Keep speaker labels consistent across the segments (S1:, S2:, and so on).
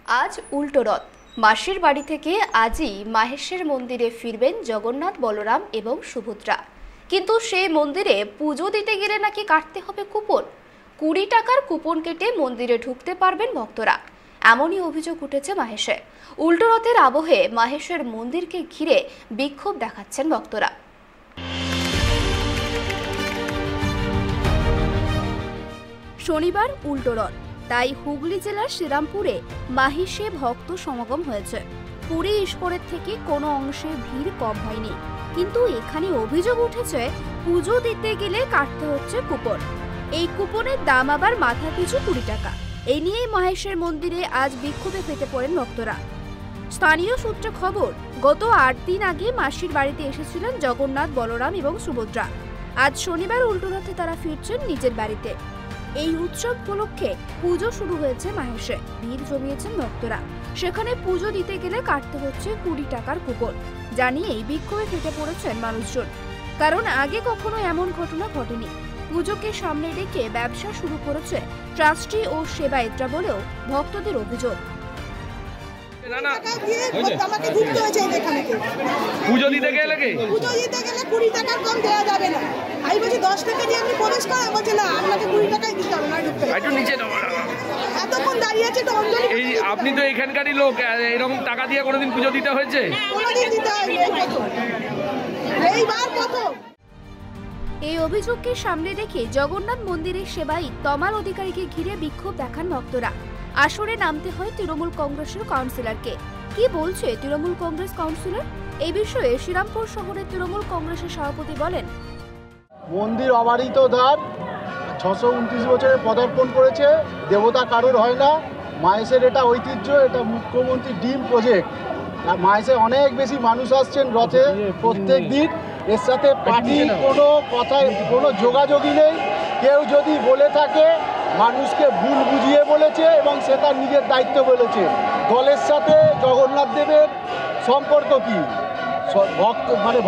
S1: আজ উল্টো রথ। মাসির বাড়ি থেকে আজই মাহেশের মন্দিরে ফিরবেন জগন্নাথ, বলরাম এবং সুভদ্রা। কিন্তু সেই মন্দিরে পুজো দিতে গেলে নাকি কাটতে হবে কুপন। 20 টাকার কুপন কেটে মন্দিরে ঢুকতে পারবেন ভক্তরা। এমনই অভিযোগ উঠেছে মাহেশে। উল্টো রথের আবহে মাহেশের মন্দিরকে ঘিরে বিক্ষোভ দেখাচ্ছেন ভক্তরা। শনিবার উল্টো রথ, তাই হুগলি জেলার শ্রীরামপুরে মাহেশে ভক্ত সমাগম হয়েছে। পুরী ঈশ্বরের থেকে কোনো অংশে ভিড় কম হয়নি, কিন্তু এখানে অভিযোগ উঠেছে পুজো দিতে গেলে কাটতে হচ্ছে কুপন। এই কুপনের দাম আবার মাথা পিছু 20 টাকা। এই নিয়েই মাহেশের মন্দিরে আজ বিক্ষোভে ফেটে পড়েন ভক্তরা। স্থানীয় সূত্রে খবর, গত 8 দিন আগে মাসির বাড়িতে এসেছিলেন জগন্নাথ, বলরাম এবং সুভদ্রা। আজ শনিবার উল্টো রথে তারা ফিরছেন নিজের বাড়িতে। এই উৎসব উপলক্ষে পুজো শুরু হয়েছে মাহেশে। ভিড় জমিয়েছেন ভক্তরা। সেখানে পুজো দিতে গেলে কাটতে হচ্ছে 20 টাকার কুপন। জানিয়েই বিক্ষোভে ফেটে পড়েছেন মানুষজন, কারণ আগে কখনো এমন ঘটনা ঘটেনি। পুজোকে সামনে রেখে ব্যবসা শুরু করেছে ট্রাস্টি ও সেবায়েতরা বলেও ভক্তদের অভিযোগ।
S2: পুজো দিতে গেলে
S3: 20 টাকার কম দেওয়া যাবে না। আমি বলছি 10 টাকা দিয়ে আপনি প্রবেশ করেন, বলছে না আপনাকে 20 টাকাই দিতে হবে না ঢুকতে।
S2: একটু নিচে নাও।
S3: এতক্ষণ দাঁড়িয়ে আছে তো অঞ্জলি।
S2: এই আপনি তো এখানকারই লোক, এরকম টাকা দিয়ে কোনোদিন পুজো দিতে হয়েছে?
S3: কোনোদিন দিতে হয়নি, এইবার প্রথম।
S1: এই অভিযোগকে সামনে রেখে জগন্নাথ মন্দিরের সেবায়িত তমাল অধিকারীকে ঘিরে বিক্ষোভ দেখান ভক্তরা। আসরে নামতে হয় তৃণমূল কংগ্রেসের কাউন্সিলরকে। কি বলছে তৃণমূল কংগ্রেস কাউন্সিলর? এই বিষয়ে শ্রীরামপুর শহরের তৃণমূল কংগ্রেসের সভাপতি বলেন,
S4: মন্দির অবারিত দ্বার 629 বছরে পদার্পণ করেছে, দেবতা কারোর হয় না। মাহেশের এটা ঐতিহ্য, এটা মুখ্যমন্ত্রী ড্রিম প্রজেক্ট। আর মাহেশে অনেক বেশি মানুষ আসছেন রথে প্রত্যেক দিন। এর সাথে পার্টির কোনো কথায় কোনো যোগাযোগই নেই। কেউ যদি বলে থাকে মানুষকে ভুল বুঝিয়ে বলেছে এবং সে তার নিজের দায়িত্ব বলেছে। দলের সাথে জগন্নাথ দেবের সম্পর্ক কি?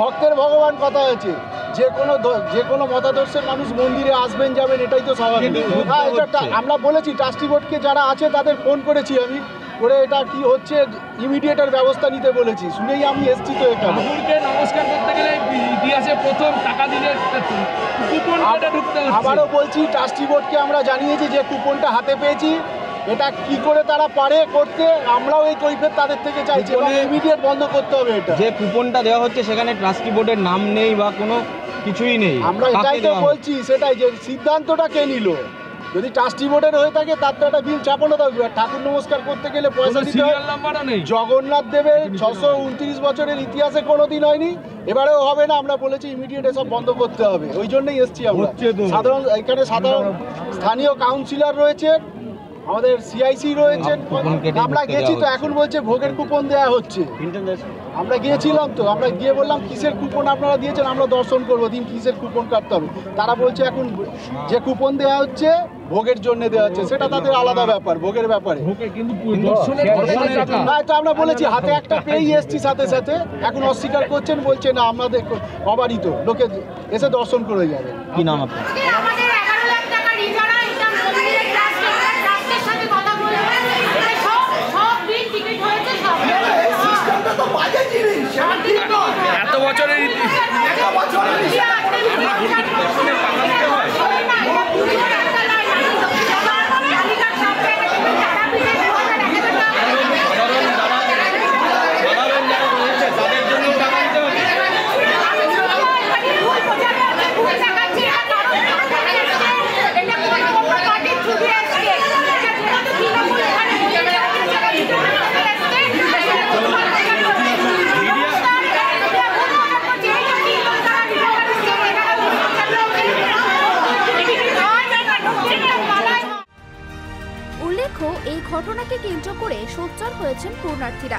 S4: ভক্তের ভগবান কথা হয়েছে। যে কোনো মতাদর্শের মানুষ মন্দিরে আসবেন যাবেন, এটাই তো স্বাভাবিক। হ্যাঁ, এটা আমরা বলেছি, ট্রাস্টি বোর্ডকে যারা আছে তাদের ফোন করেছি আমি, করে এটা কি হচ্ছে ইমিডিয়েটের ব্যবস্থা নিতে বলেছি। শুনেই আমি এসছি তো এখানে।
S2: নমস্কার করতে গেলে ইতিহাসে প্রথম টাকা দিলে কুপন কেটে ঢুকতে হচ্ছে।
S4: আবারও বলছি, ট্রাস্টি বোর্ডকে আমরা জানিয়েছি যে কুপনটা হাতে পেয়েছি, এটা কি করে তারা পারে করতে, আমরাও এই কৈফিয়ত তাদের থেকে চাইছি এবং ইমিডিয়েট বন্ধ করতে হবে। এটা
S5: যে কুপনটা দেওয়া হচ্ছে সেখানে ট্রাস্টি বোর্ডের নাম নেই বা কোনো কিছুই নেই।
S4: আমরা এটাই তো বলছি, সেটাই যে সিদ্ধান্তটা কে নিল। যদি ট্রাস্টি বোর্ডের হয়ে থাকে তার তো একটা বিল চাপানো থাকবে। ঠাকুর নমস্কার করতে গেলে পয়সা দিতে হয়। জগন্নাথ দেবের 629 বছরের ইতিহাসে কোনোদিন হয়নি, এবারেও হবে না। আমরা বলেছি ইমিডিয়েট এসব বন্ধ করতে হবে। ওই জন্যই এসছি আমরা। এখানে সাধারণ স্থানীয় কাউন্সিলর রয়েছেন, আমাদের সিআইসি রয়েছেন। আমরা গেছি তো, এখন বলছে ভোগের কুপন দেওয়া হচ্ছে। আমরা গিয়েছিলাম তো, আমরা গিয়ে বললাম কিসের কুপন আপনারা দিয়েছেন, আমরা দর্শন করবো দিন, কিসের কুপন কাটতে হবে। তারা বলছে এখন যে কুপন দেওয়া হচ্ছে ভোগের জন্য দেওয়া হচ্ছে, সেটা তাদের আলাদা ব্যাপার, ভোগের ব্যাপারে। না, এটা আমরা বলেছি, হাতে একটা পেয়েই এসছি সাথে সাথে। এখন অস্বীকার করছেন, বলছে না আমাদের অবারিত, লোকে এসে দর্শন করে যাবে।
S5: কি নাম আপনার?
S2: এত বছরের
S1: এই ঘটনাকে কেন্দ্র করে সোচ্চার হয়েছেন পূর্ণার্থীরা।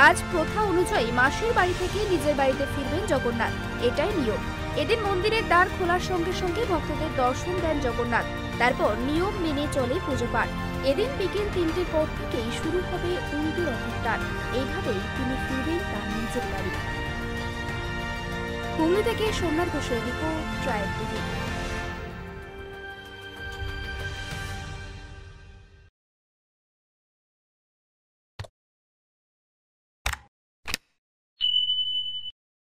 S1: আজ প্রথা অনুযায়ী মাসির বাড়ি থেকে নিজের বাড়িতে ফিরবেন জগন্নাথ, এটাই নিয়ম। এদিন মন্দিরের দ্বার খোলার সঙ্গে সঙ্গে ভক্তদের দর্শন দেন জগন্নাথ। তারপর নিয়ম মেনে চলে পুজো পাঠ। এদিন বিকেল 3টের পর থেকেই শুরু হবে উল্টো রথের টান। এইভাবেই তিনি ফিরবেন তার নিজের বাড়ি। হুগলি থেকে সোমনাথ ঘোষের রিপোর্ট, ট্রাইব টিভি।